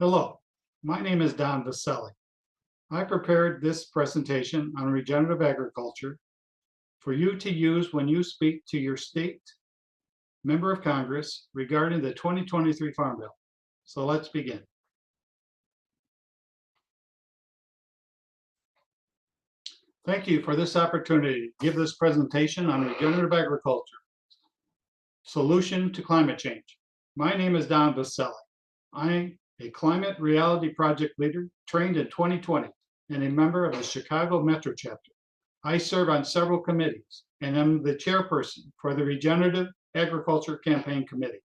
Hello, my name is Don Vaselli. I prepared this presentation on regenerative agriculture for you to use when you speak to your state member of Congress regarding the 2023 Farm Bill. So let's begin. Thank you for this opportunity to give this presentation on regenerative agriculture, solution to climate change. My name is Don Vaselli. I'm a climate reality project leader trained in 2020 and a member of the Chicago Metro chapter. I serve on several committees and am the chairperson for the Regenerative Agriculture Campaign Committee.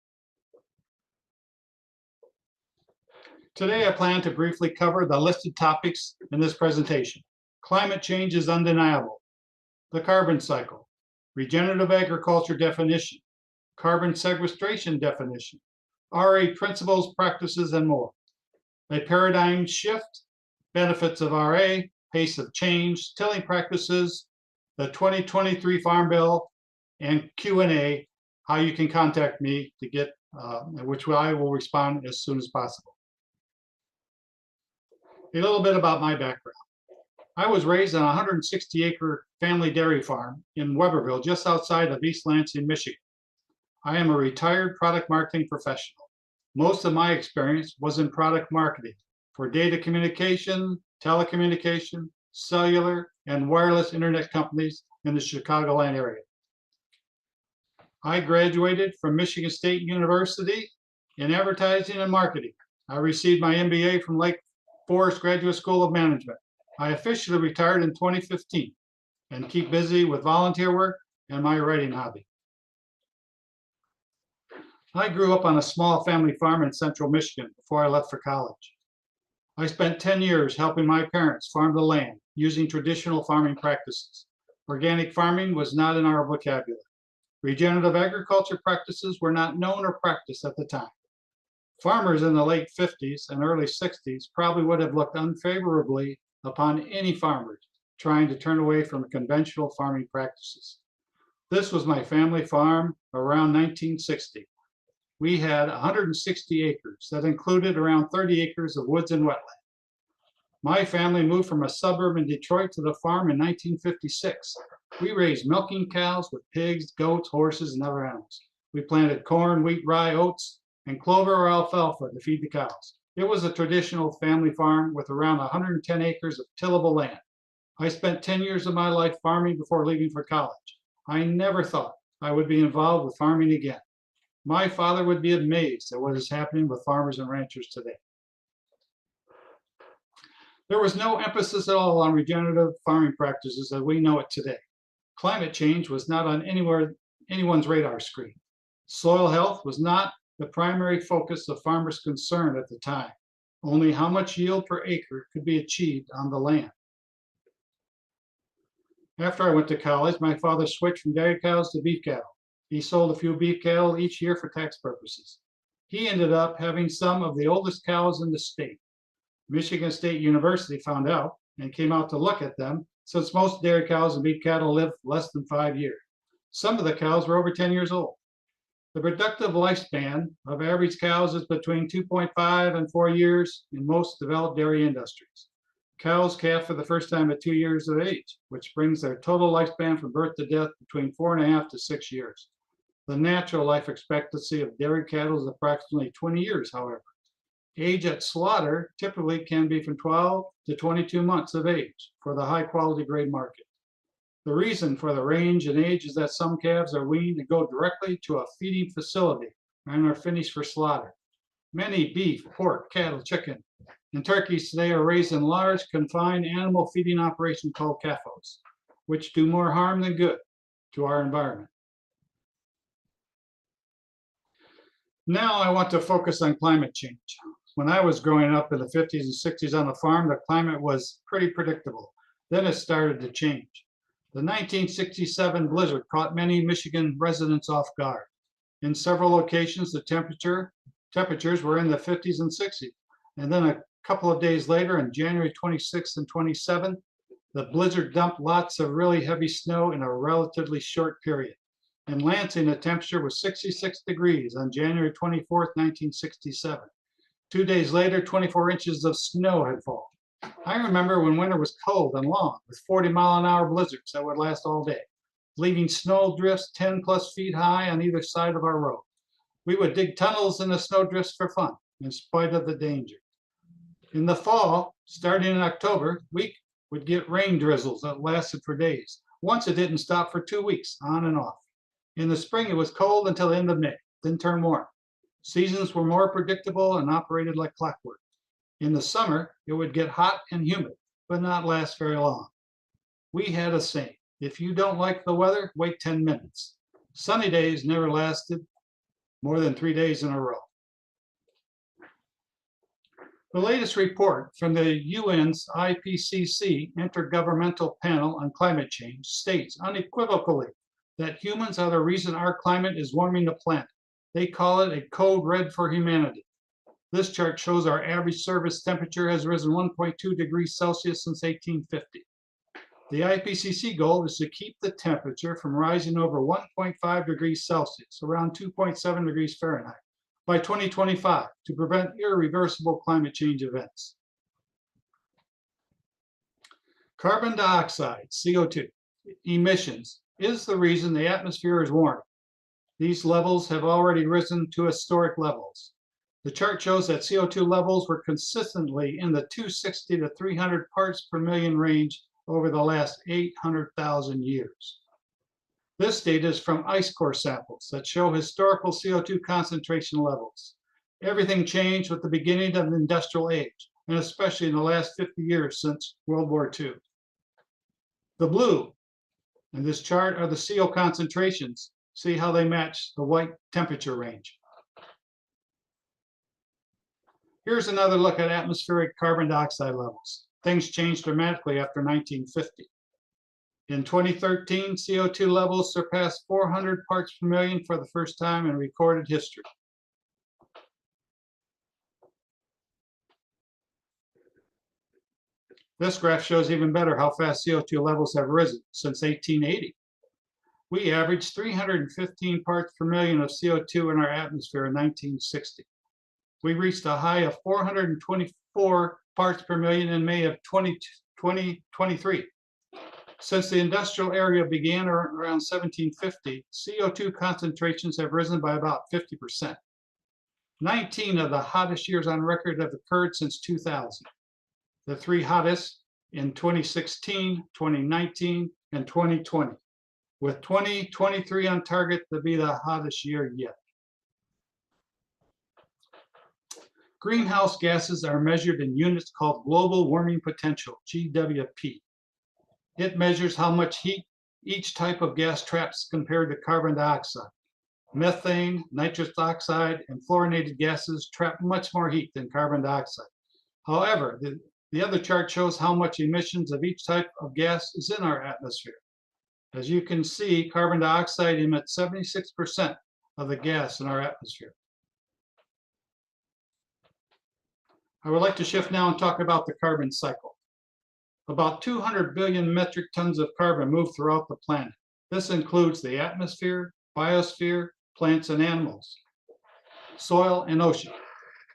Today, I plan to briefly cover the listed topics in this presentation. Climate change is undeniable. The carbon cycle, regenerative agriculture definition, carbon sequestration definition, RA principles, practices, and more. A paradigm shift, benefits of RA, pace of change, tilling practices, the 2023 Farm Bill, and Q&A, how you can contact me to get, which I will respond as soon as possible. A little bit about my background. I was raised on a 160-acre family dairy farm in Weberville, just outside of East Lansing, Michigan. I am a retired product marketing professional. Most of my experience was in product marketing for data communication, telecommunication, cellular, and wireless internet companies in the Chicagoland area. I graduated from Michigan State University in advertising and marketing. I received my MBA from Lake Forest Graduate School of Management. I officially retired in 2015 and keep busy with volunteer work and my writing hobby. I grew up on a small family farm in central Michigan before I left for college. I spent 10 years helping my parents farm the land using traditional farming practices. Organic farming was not in our vocabulary. Regenerative agriculture practices were not known or practiced at the time. Farmers in the late 50s and early 60s probably would have looked unfavorably upon any farmers trying to turn away from conventional farming practices. This was my family farm around 1960. We had 160 acres that included around 30 acres of woods and wetland. My family moved from a suburb in Detroit to the farm in 1956. We raised milking cows with pigs, goats, horses, and other animals. We planted corn, wheat, rye, oats, and clover or alfalfa to feed the cows. It was a traditional family farm with around 110 acres of tillable land. I spent 10 years of my life farming before leaving for college. I never thought I would be involved with farming again. My father would be amazed at what is happening with farmers and ranchers today. There was no emphasis at all on regenerative farming practices as we know it today. Climate change was not on anyone's radar screen. Soil health was not the primary focus of farmers' concern at the time. Only how much yield per acre could be achieved on the land. After I went to college, my father switched from dairy cows to beef cattle. He sold a few beef cattle each year for tax purposes. He ended up having some of the oldest cows in the state. Michigan State University found out and came out to look at them, since most dairy cows and beef cattle live less than 5 years. Some of the cows were over 10 years old. The productive lifespan of average cows is between 2.5 and 4 years in most developed dairy industries. Cows calve for the first time at 2 years of age, which brings their total lifespan from birth to death between 4.5 to 6 years. The natural life expectancy of dairy cattle is approximately 20 years, however. Age at slaughter typically can be from 12 to 22 months of age for the high quality grade market. The reason for the range in age is that some calves are weaned and go directly to a feeding facility and are finished for slaughter. Many beef, pork, cattle, chicken, and turkeys today are raised in large confined animal feeding operations called CAFOs, which do more harm than good to our environment. Now I want to focus on climate change. When I was growing up in the 50s and 60s on the farm, the climate was pretty predictable. Then it started to change. The 1967 blizzard caught many Michigan residents off guard. In several locations, the temperatures were in the 50s and 60s. And then a couple of days later, on January 26th and 27th, the blizzard dumped lots of really heavy snow in a relatively short period. In Lansing, the temperature was 66 degrees on January 24th, 1967. 2 days later, 24 inches of snow had fallen. I remember when winter was cold and long, with 40-mile-an-hour blizzards that would last all day, leaving snow drifts 10+ feet high on either side of our road. We would dig tunnels in the snow drifts for fun, in spite of the danger. In the fall, starting in October, we would get rain drizzles that lasted for days. Once it didn't stop for 2 weeks, on and off. In the spring, it was cold until the end of May, then turned warm. Seasons were more predictable and operated like clockwork. In the summer, it would get hot and humid, but not last very long. We had a saying, if you don't like the weather, wait 10 minutes. Sunny days never lasted more than 3 days in a row. The latest report from the UN's IPCC, Intergovernmental Panel on Climate Change, states unequivocally that humans are the reason our climate is warming the planet. They call it a code red for humanity. This chart shows our average surface temperature has risen 1.2 degrees Celsius since 1850. The IPCC goal is to keep the temperature from rising over 1.5 degrees Celsius, around 2.7 degrees Fahrenheit, by 2025 to prevent irreversible climate change events. Carbon dioxide, CO2, emissions is the reason the atmosphere is warming. These levels have already risen to historic levels. The chart shows that CO2 levels were consistently in the 260 to 300 parts per million range over the last 800,000 years. This data is from ice core samples that show historical CO2 concentration levels. Everything changed with the beginning of the industrial age, and especially in the last 50 years since World War II. The blue in this chart are the CO concentrations. See how they match the white temperature range. Here's another look at atmospheric carbon dioxide levels. Things changed dramatically after 1950. In 2013, CO2 levels surpassed 400 parts per million for the first time in recorded history. This graph shows even better how fast CO2 levels have risen since 1880. We averaged 315 parts per million of CO2 in our atmosphere in 1960. We reached a high of 424 parts per million in May of 2023. Since the industrial era began around 1750, CO2 concentrations have risen by about 50%. 19 of the hottest years on record have occurred since 2000. The three hottest in 2016, 2019, and 2020, with 2023 on target to be the hottest year yet. Greenhouse gases are measured in units called global warming potential, GWP. It measures how much heat each type of gas traps compared to carbon dioxide. Methane, nitrous oxide, and fluorinated gases trap much more heat than carbon dioxide. However, the other chart shows how much emissions of each type of gas is in our atmosphere. As you can see, carbon dioxide emits 76% of the gas in our atmosphere. I would like to shift now and talk about the carbon cycle. About 200 billion metric tons of carbon move throughout the planet. This includes the atmosphere, biosphere, plants and animals, soil, and ocean.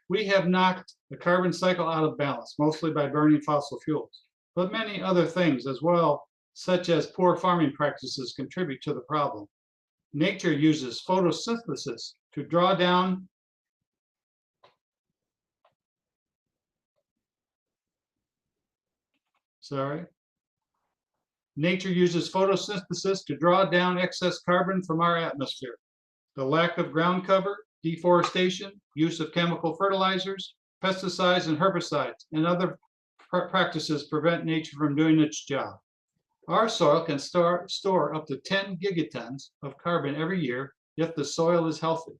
We have knocked the carbon cycle out of balance, mostly by burning fossil fuels, but many other things as well, such as poor farming practices, contribute to the problem. Nature uses photosynthesis to draw down Nature uses photosynthesis to draw down excess carbon from our atmosphere. The lack of ground cover, deforestation, use of chemical fertilizers, pesticides and herbicides, and other practices prevent nature from doing its job. Our soil can store up to 10 gigatons of carbon every year if the soil is healthy.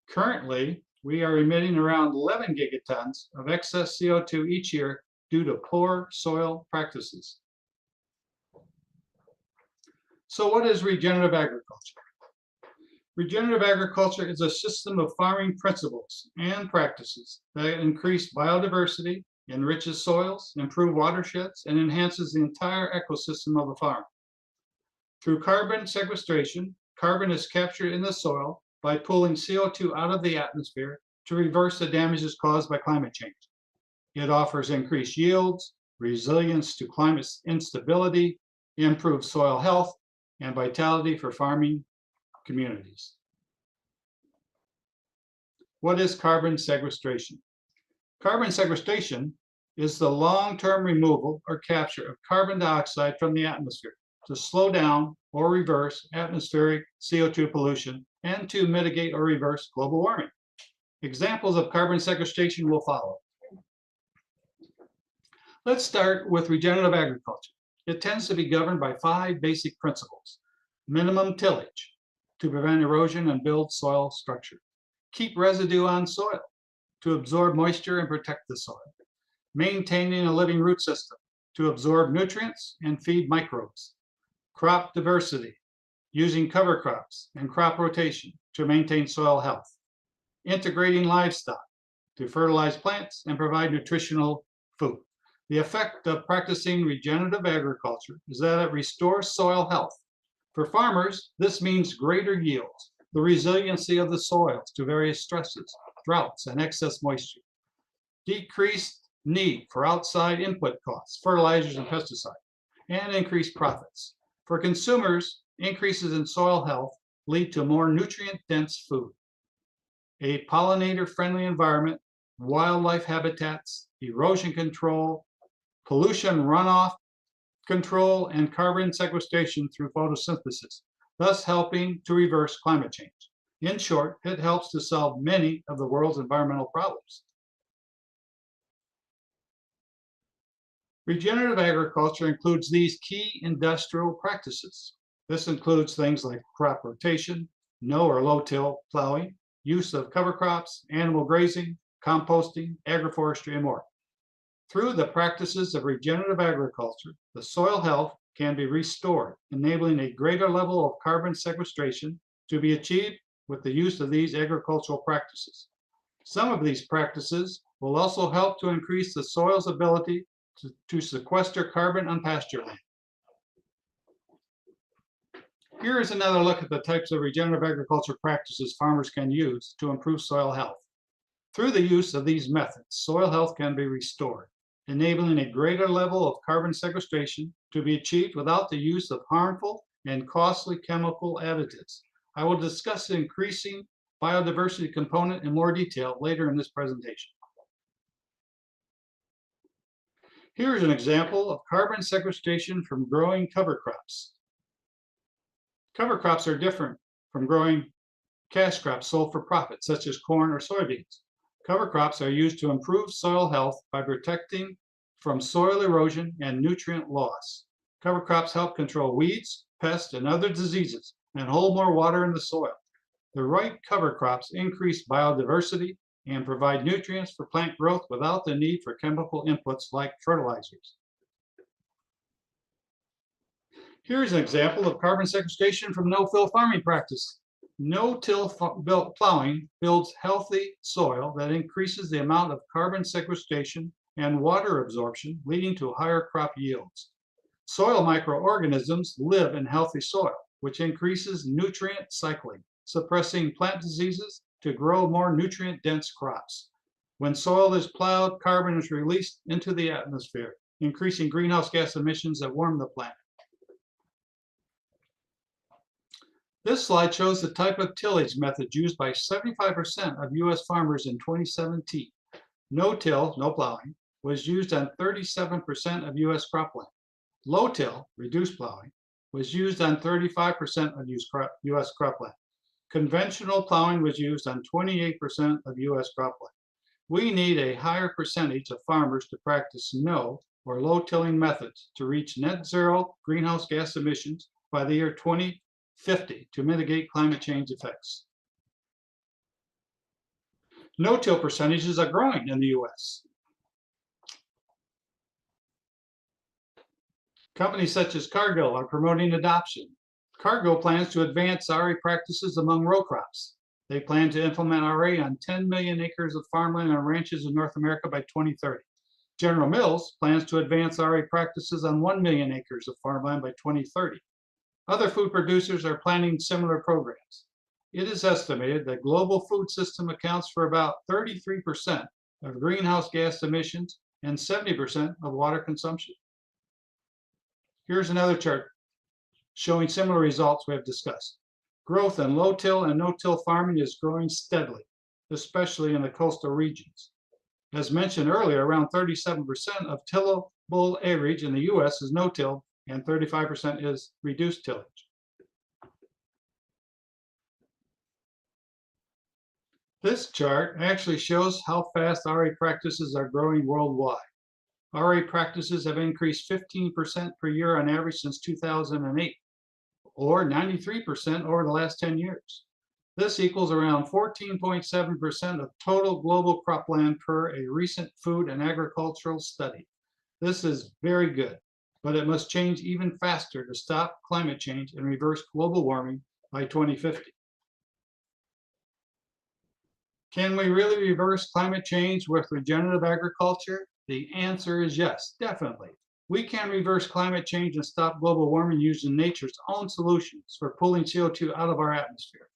Currently, we are emitting around 11 gigatons of excess CO2 each year due to poor soil practices. So what is regenerative agriculture? Regenerative agriculture is a system of farming principles and practices that increase biodiversity, enriches soils, improve watersheds, and enhances the entire ecosystem of the farm. Through carbon sequestration, carbon is captured in the soil by pulling CO2 out of the atmosphere to reverse the damages caused by climate change. It offers increased yields, resilience to climate instability, improved soil health, and vitality for farming communities. What is carbon sequestration? Carbon sequestration is the long-term removal or capture of carbon dioxide from the atmosphere to slow down or reverse atmospheric CO2 pollution and to mitigate or reverse global warming. Examples of carbon sequestration will follow. Let's start with regenerative agriculture. It tends to be governed by 5 basic principles. Minimum tillage to prevent erosion and build soil structure. Keep residue on soil to absorb moisture and protect the soil. Maintaining a living root system to absorb nutrients and feed microbes. Crop diversity, using cover crops and crop rotation to maintain soil health. Integrating livestock to fertilize plants and provide nutritional food. The effect of practicing regenerative agriculture is that it restores soil health. For farmers, this means greater yields, the resiliency of the soils to various stresses, droughts, and excess moisture. Decreased need for outside input costs, fertilizers and pesticides, and increased profits. For consumers, increases in soil health lead to more nutrient-dense food. A pollinator-friendly environment, wildlife habitats, erosion control, pollution runoff control, and carbon sequestration through photosynthesis, thus helping to reverse climate change. In short, it helps to solve many of the world's environmental problems. Regenerative agriculture includes these key industrial practices. This includes things like crop rotation, no or low-till plowing, use of cover crops, animal grazing, composting, agroforestry, and more. Through the practices of regenerative agriculture, the soil health can be restored, enabling a greater level of carbon sequestration to be achieved with the use of these agricultural practices. Some of these practices will also help to increase the soil's ability to sequester carbon on pasture land. Here is another look at the types of regenerative agriculture practices farmers can use to improve soil health. Through the use of these methods, soil health can be restored, enabling a greater level of carbon sequestration to be achieved without the use of harmful and costly chemical additives. I will discuss the increasing biodiversity component in more detail later in this presentation. Here is an example of carbon sequestration from growing cover crops. Cover crops are different from growing cash crops sold for profit, such as corn or soybeans. Cover crops are used to improve soil health by protecting from soil erosion and nutrient loss. Cover crops help control weeds, pests, and other diseases and hold more water in the soil. The right cover crops increase biodiversity and provide nutrients for plant growth without the need for chemical inputs like fertilizers. Here's an example of carbon sequestration from no-till farming practice. No-till plowing builds healthy soil that increases the amount of carbon sequestration and water absorption, leading to higher crop yields. Soil microorganisms live in healthy soil, which increases nutrient cycling, suppressing plant diseases to grow more nutrient-dense crops. When soil is plowed, carbon is released into the atmosphere, increasing greenhouse gas emissions that warm the planet. This slide shows the type of tillage method used by 75% of U.S. farmers in 2017. No-till, no plowing, was used on 37% of U.S. cropland. Low-till, reduced plowing, was used on 35% of U.S. cropland. Conventional plowing was used on 28% of U.S. cropland. We need a higher percentage of farmers to practice no or low-tilling methods to reach net zero greenhouse gas emissions by the year 2050 to mitigate climate change effects. No-till percentages are growing in the U.S. Companies such as Cargill are promoting adoption. Cargill plans to advance RA practices among row crops. They plan to implement RA on 10 million acres of farmland and ranches in North America by 2030. General Mills plans to advance RA practices on 1 million acres of farmland by 2030. Other food producers are planning similar programs. It is estimated that global food system accounts for about 33% of greenhouse gas emissions and 70% of water consumption. Here's another chart showing similar results we have discussed. Growth in low-till and no-till farming is growing steadily, especially in the coastal regions. As mentioned earlier, around 37% of tillable acreage in the U.S. is no-till and 35% is reduced tillage. This chart actually shows how fast RA practices are growing worldwide. RA practices have increased 15% per year on average since 2008, or 93% over the last 10 years. This equals around 14.7% of total global cropland per a recent food and agricultural study. This is very good, but it must change even faster to stop climate change and reverse global warming by 2050. Can we really reverse climate change with regenerative agriculture? The answer is yes, definitely. We can reverse climate change and stop global warming using nature's own solutions for pulling CO2 out of our atmosphere.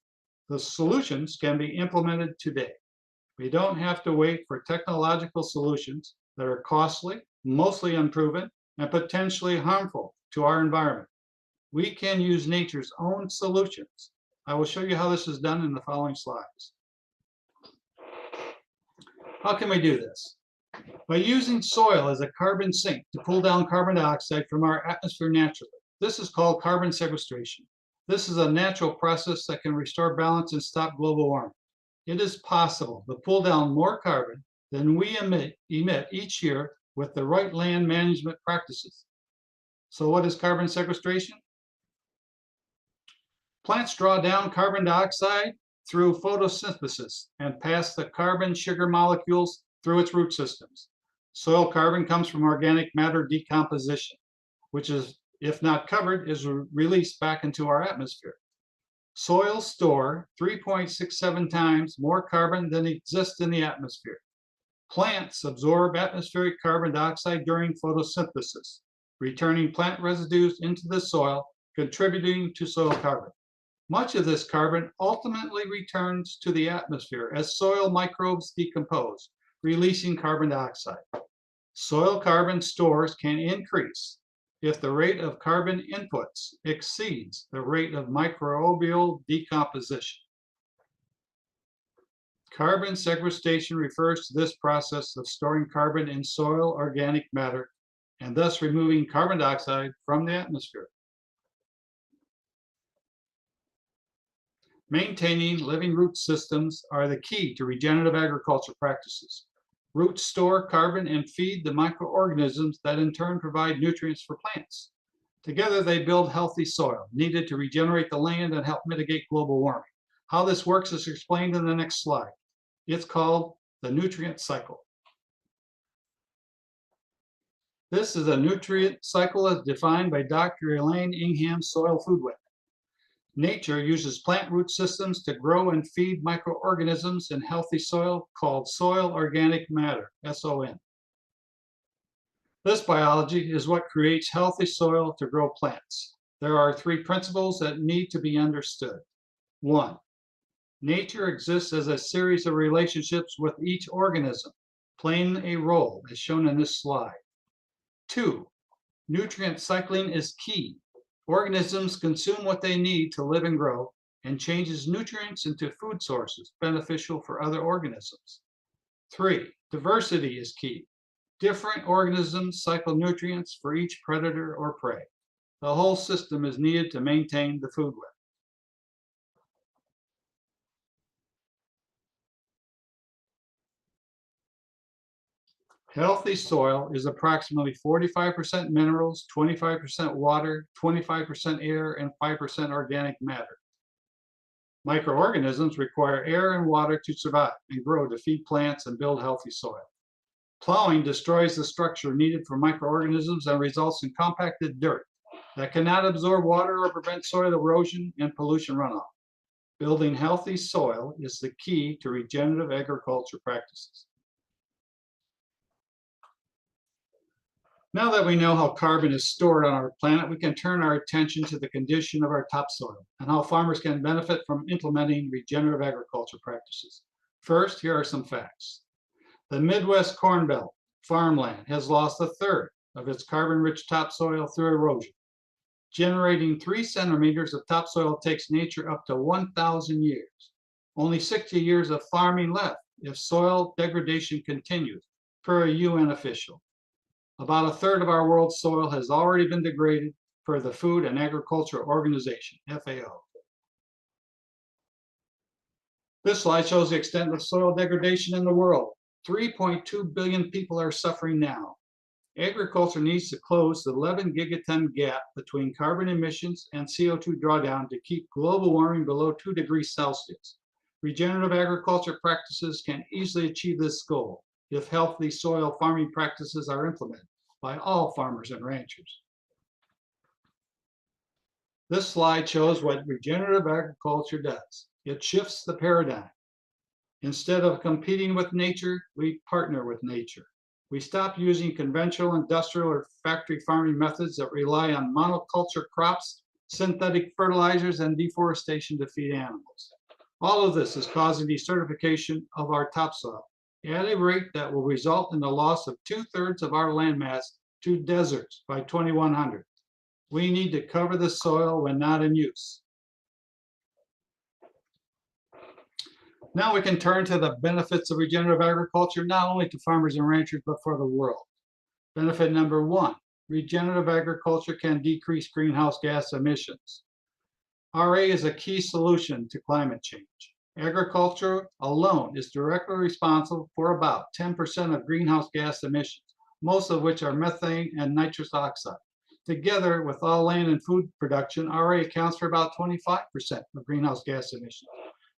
The solutions can be implemented today. We don't have to wait for technological solutions that are costly, mostly unproven, and potentially harmful to our environment. We can use nature's own solutions. I will show you how this is done in the following slides. How can we do this? By using soil as a carbon sink to pull down carbon dioxide from our atmosphere naturally. This is called carbon sequestration. This is a natural process that can restore balance and stop global warming. It is possible to pull down more carbon than we emit each year with the right land management practices. So what is carbon sequestration? Plants draw down carbon dioxide through photosynthesis and pass the carbon sugar molecules through its root systems. Soil carbon comes from organic matter decomposition, which is, if not covered, is released back into our atmosphere. Soils store 3.67 times more carbon than exists in the atmosphere. Plants absorb atmospheric carbon dioxide during photosynthesis, returning plant residues into the soil, contributing to soil carbon. Much of this carbon ultimately returns to the atmosphere as soil microbes decompose, releasing carbon dioxide. Soil carbon stores can increase if the rate of carbon inputs exceeds the rate of microbial decomposition. Carbon sequestration refers to this process of storing carbon in soil organic matter and thus removing carbon dioxide from the atmosphere. Maintaining living root systems are the key to regenerative agriculture practices. Roots store carbon and feed the microorganisms that in turn provide nutrients for plants. Together they build healthy soil needed to regenerate the land and help mitigate global warming. How this works is explained in the next slide. It's called the nutrient cycle. This is a nutrient cycle as defined by Dr. Elaine Ingham's Soil Food Web. Nature uses plant root systems to grow and feed microorganisms in healthy soil called soil organic matter, SOM. This biology is what creates healthy soil to grow plants. There are three principles that need to be understood. 1. Nature exists as a series of relationships with each organism, playing a role as shown in this slide. 2. Nutrient cycling is key. Organisms consume what they need to live and grow and changes nutrients into food sources beneficial for other organisms. 3. Diversity is key. Different organisms cycle nutrients for each predator or prey. The whole system is needed to maintain the food web. Healthy soil is approximately 45% minerals, 25% water, 25% air, and 5% organic matter. Microorganisms require air and water to survive and grow to feed plants and build healthy soil. Plowing destroys the structure needed for microorganisms and results in compacted dirt that cannot absorb water or prevent soil erosion and pollution runoff. Building healthy soil is the key to regenerative agriculture practices. Now that we know how carbon is stored on our planet, we can turn our attention to the condition of our topsoil and how farmers can benefit from implementing regenerative agriculture practices. First, here are some facts. The Midwest Corn Belt farmland has lost a third of its carbon-rich topsoil through erosion. Generating 3 centimeters of topsoil takes nature up to 1,000 years. Only 60 years of farming left if soil degradation continues, per a UN official. About a third of our world's soil has already been degraded per the Food and Agriculture Organization, FAO. This slide shows the extent of soil degradation in the world. 3.2 billion people are suffering now. Agriculture needs to close the 11 gigaton gap between carbon emissions and CO2 drawdown to keep global warming below 2 degrees Celsius. Regenerative agriculture practices can easily achieve this goal if healthy soil farming practices are implemented by all farmers and ranchers. This slide shows what regenerative agriculture does. It shifts the paradigm. Instead of competing with nature, we partner with nature. We stop using conventional industrial or factory farming methods that rely on monoculture crops, synthetic fertilizers, and deforestation to feed animals. All of this is causing desertification of our topsoil at a rate that will result in the loss of 2/3 of our landmass to deserts by 2100. We need to cover the soil when not in use. Now we can turn to the benefits of regenerative agriculture, not only to farmers and ranchers, but for the world. Benefit number 1, regenerative agriculture can decrease greenhouse gas emissions. RA is a key solution to climate change. Agriculture alone is directly responsible for about 10% of greenhouse gas emissions, most of which are methane and nitrous oxide. Together with all land and food production, RA accounts for about 25% of greenhouse gas emissions.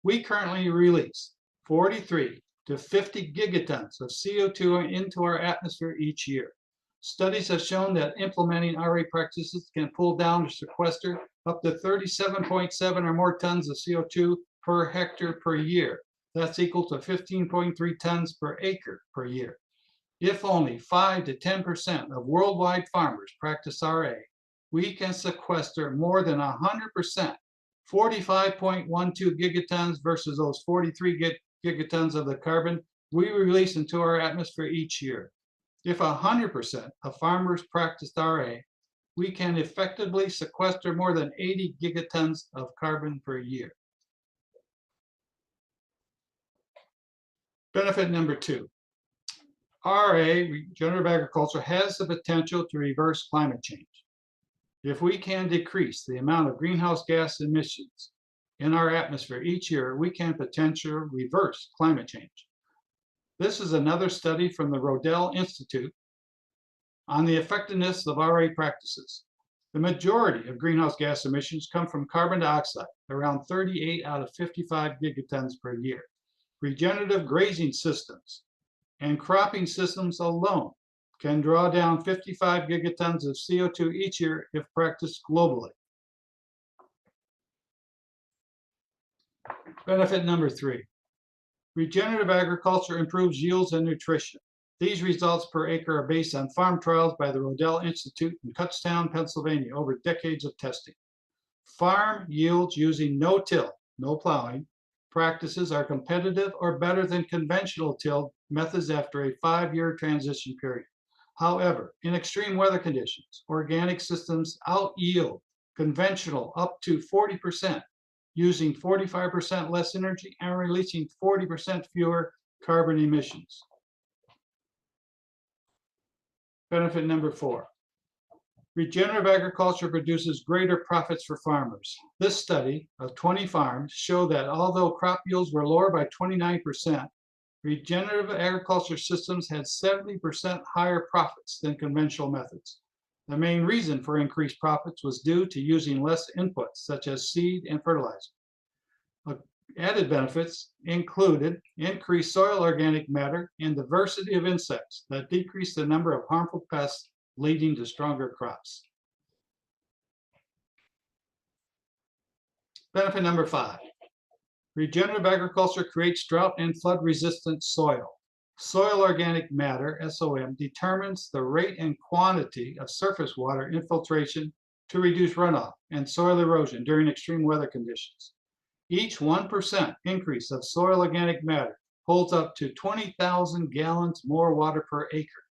We currently release 43 to 50 gigatons of CO2 into our atmosphere each year. Studies have shown that implementing RA practices can pull down or sequester up to 37.7 or more tons of CO2 per hectare per year. That's equal to 15.3 tons per acre per year. If only 5 to 10% of worldwide farmers practice RA, we can sequester more than 100%, 45.12 gigatons versus those 43 gigatons of the carbon we release into our atmosphere each year. If 100% of farmers practiced RA, we can effectively sequester more than 80 gigatons of carbon per year. Benefit number 2. RA, regenerative agriculture, has the potential to reverse climate change. If we can decrease the amount of greenhouse gas emissions in our atmosphere each year, we can potentially reverse climate change. This is another study from the Rodell Institute on the effectiveness of RA practices. The majority of greenhouse gas emissions come from carbon dioxide, around 38 out of 55 gigatons per year. Regenerative grazing systems and cropping systems alone can draw down 55 gigatons of CO2 each year if practiced globally. Benefit number 3. Regenerative agriculture improves yields and nutrition. These results per acre are based on farm trials by the Rodell Institute in Kutztown, Pennsylvania, over decades of testing. Farm yields using no-till, no plowing, practices are competitive or better than conventional till methods after a 5-year transition period. However, in extreme weather conditions, organic systems out-yield conventional up to 40%, using 45% less energy and releasing 40% fewer carbon emissions. Benefit number 4. Regenerative agriculture produces greater profits for farmers. This study of 20 farms showed that although crop yields were lower by 29%, regenerative agriculture systems had 70% higher profits than conventional methods. The main reason for increased profits was due to using less inputs, such as seed and fertilizer. Added benefits included increased soil organic matter and diversity of insects that decreased the number of harmful pests, leading to stronger crops. Benefit number 5. Regenerative agriculture creates drought and flood resistant soil. Soil organic matter, SOM, determines the rate and quantity of surface water infiltration to reduce runoff and soil erosion during extreme weather conditions. Each 1% increase of soil organic matter holds up to 20,000 gallons more water per acre.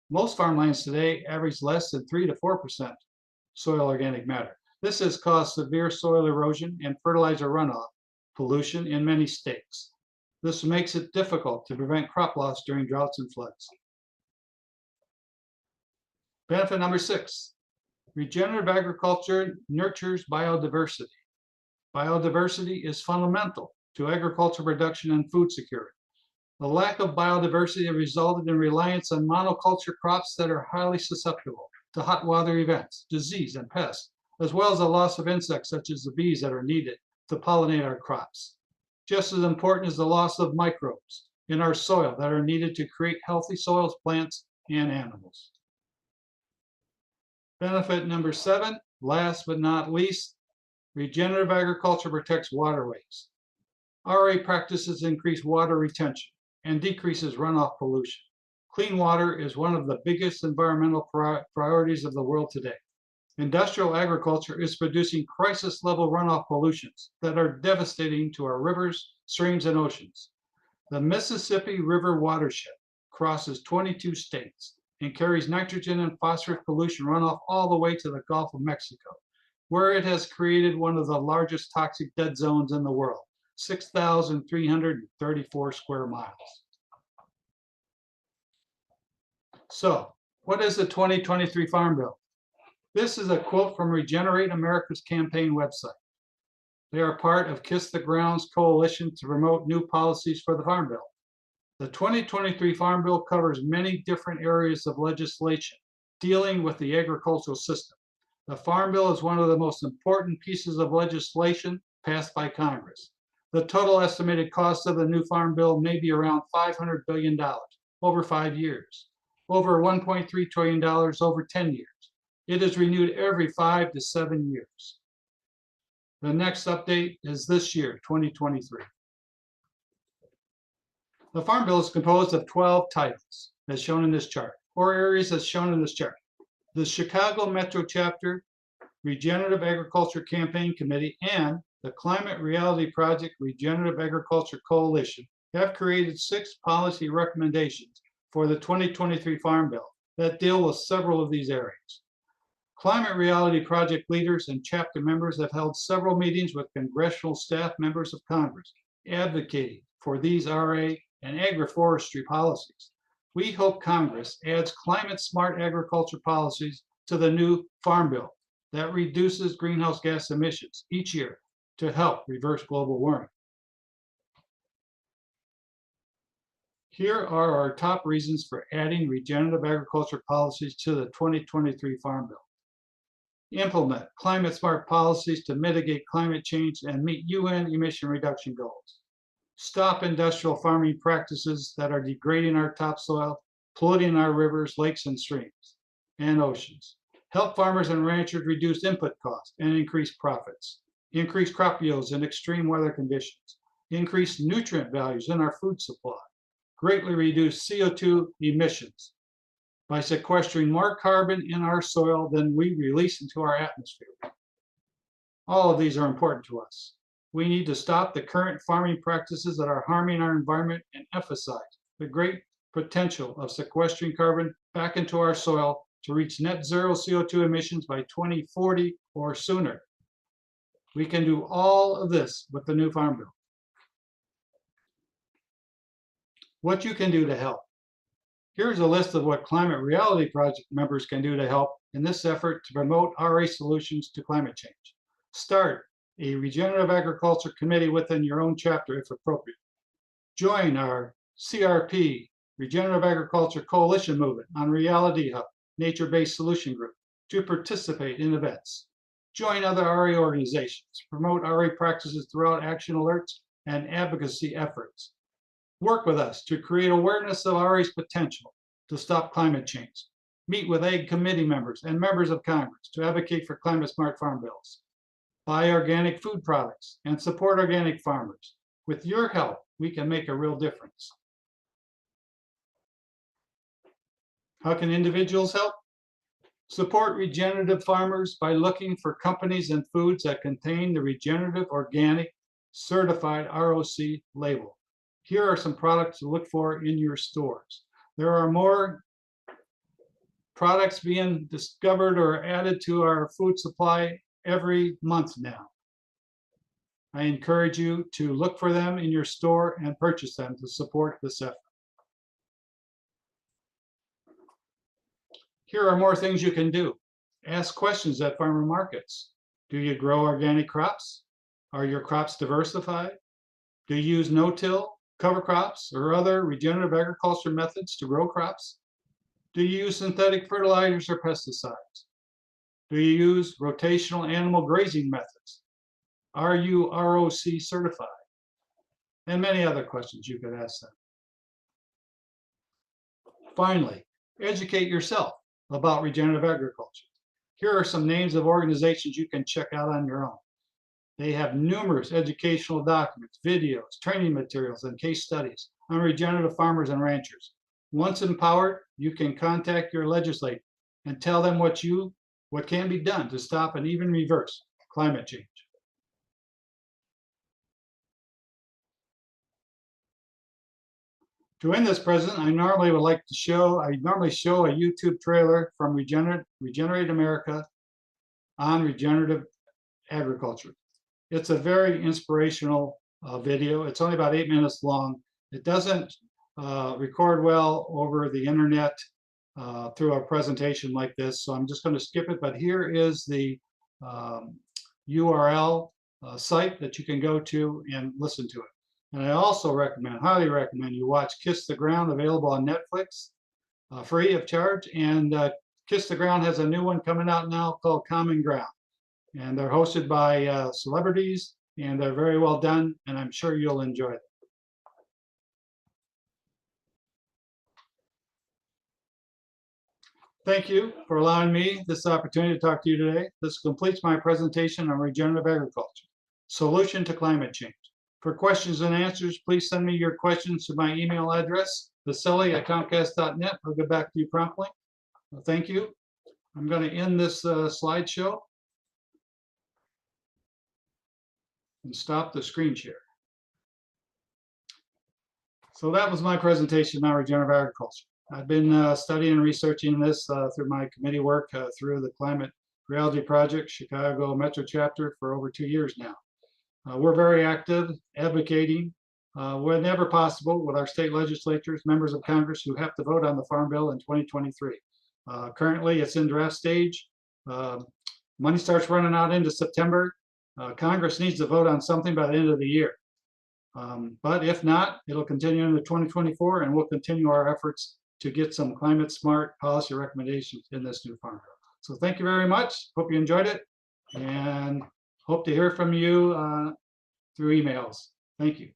Most farmlands today average less than 3 to 4% soil organic matter. This has caused severe soil erosion and fertilizer runoff pollution in many states. This makes it difficult to prevent crop loss during droughts and floods. Benefit number 6, regenerative agriculture nurtures biodiversity. Biodiversity is fundamental to agricultural production and food security. The lack of biodiversity has resulted in reliance on monoculture crops that are highly susceptible to hot weather events, disease, and pests, as well as the loss of insects such as the bees that are needed to pollinate our crops. Just as important is the loss of microbes in our soil that are needed to create healthy soils, plants, and animals. Benefit number 7, last but not least, regenerative agriculture protects waterways. RA practices increase water retention and decreases runoff pollution. Clean water is one of the biggest environmental priorities of the world today. Industrial agriculture is producing crisis-level runoff pollutions that are devastating to our rivers, streams, and oceans. The Mississippi River watershed crosses 22 states and carries nitrogen and phosphorus pollution runoff all the way to the Gulf of Mexico, where it has created one of the largest toxic dead zones in the world, 6,334 square miles. So, what is the 2023 Farm Bill? This is a quote from Regenerate America's campaign website. They are part of Kiss the Ground's coalition to promote new policies for the Farm Bill. The 2023 Farm Bill covers many different areas of legislation dealing with the agricultural system. The Farm Bill is one of the most important pieces of legislation passed by Congress. The total estimated cost of the new Farm Bill may be around $500 billion over 5 years, over $1.3 trillion over 10 years. It is renewed every 5 to 7 years. The next update is this year, 2023. The Farm Bill is composed of 12 titles, as shown in this chart, or areas as shown in this chart. The Chicago Metro Chapter, Regenerative Agriculture Campaign Committee, and the Climate Reality Project Regenerative Agriculture Coalition have created 6 policy recommendations for the 2023 Farm Bill that deal with several of these areas. Climate Reality Project leaders and chapter members have held several meetings with congressional staff members of Congress advocating for these RA and agroforestry policies. We hope Congress adds climate-smart agriculture policies to the new Farm Bill that reduces greenhouse gas emissions each year to help reverse global warming. Here are our top reasons for adding regenerative agriculture policies to the 2023 Farm Bill. Implement climate-smart policies to mitigate climate change and meet UN emission reduction goals. Stop industrial farming practices that are degrading our topsoil, polluting our rivers, lakes, and streams, and oceans. Help farmers and ranchers reduce input costs and increase profits. Increase crop yields in extreme weather conditions. Increase nutrient values in our food supply. Greatly reduce CO2 emissions by sequestering more carbon in our soil than we release into our atmosphere. All of these are important to us. We need to stop the current farming practices that are harming our environment and emphasize the great potential of sequestering carbon back into our soil to reach net zero CO2 emissions by 2040 or sooner. We can do all of this with the new Farm Bill. What you can do to help. Here's a list of what Climate Reality Project members can do to help in this effort to promote RA solutions to climate change. Start a regenerative agriculture committee within your own chapter if appropriate. Join our CRP, Regenerative Agriculture Coalition movement on Reality Hub, Nature-Based Solution Group, to participate in events. Join other RA organizations, promote RA practices throughout action alerts and advocacy efforts. Work with us to create awareness of RA's potential to stop climate change. Meet with Ag Committee members and members of Congress to advocate for climate-smart farm bills. Buy organic food products and support organic farmers. With your help, we can make a real difference. How can individuals help? Support regenerative farmers by looking for companies and foods that contain the regenerative organic certified ROC label. Here are some products to look for in your stores. There are more products being discovered or added to our food supply every month now. I encourage you to look for them in your store and purchase them to support this effort. Here are more things you can do. Ask questions at farmer markets. Do you grow organic crops? Are your crops diversified? Do you use no-till, cover crops, or other regenerative agriculture methods to grow crops? Do you use synthetic fertilizers or pesticides? Do you use rotational animal grazing methods? Are you ROC certified? And many other questions you could ask them. Finally, educate yourself about regenerative agriculture. Here are some names of organizations you can check out on your own. They have numerous educational documents, videos, training materials, and case studies on regenerative farmers and ranchers. Once empowered, you can contact your legislator and tell them what can be done to stop and even reverse climate change. To end this present, I normally show a YouTube trailer from Regenerate America on regenerative agriculture. It's a very inspirational video. It's only about 8 minutes long. It doesn't record well over the internet through a presentation like this, so I'm just going to skip it. But here is the URL site that you can go to and listen to it. And I also highly recommend you watch Kiss the Ground, available on Netflix, free of charge. And Kiss the Ground has a new one coming out now called Common Ground. And they're hosted by celebrities, and they're very well done, and I'm sure you'll enjoy it. Thank you for allowing me this opportunity to talk to you today. This completes my presentation on regenerative agriculture, solution to climate change. For questions and answers, please send me your questions to my email address, vasily@comcast.net. I'll get back to you promptly. Thank you. I'm going to end this slideshow and stop the screen share. So that was my presentation on regenerative agriculture. I've been studying and researching this through my committee work through the Climate Reality Project, Chicago Metro Chapter, for over 2 years now. We're very active, advocating whenever possible with our state legislatures, members of Congress who have to vote on the Farm Bill in 2023. Currently, it's in draft stage. Money starts running out into September. Congress needs to vote on something by the end of the year. But if not, it'll continue into 2024, and we'll continue our efforts to get some climate smart policy recommendations in this new Farm Bill. So thank you very much. Hope you enjoyed it, and hope to hear from you through emails. Thank you.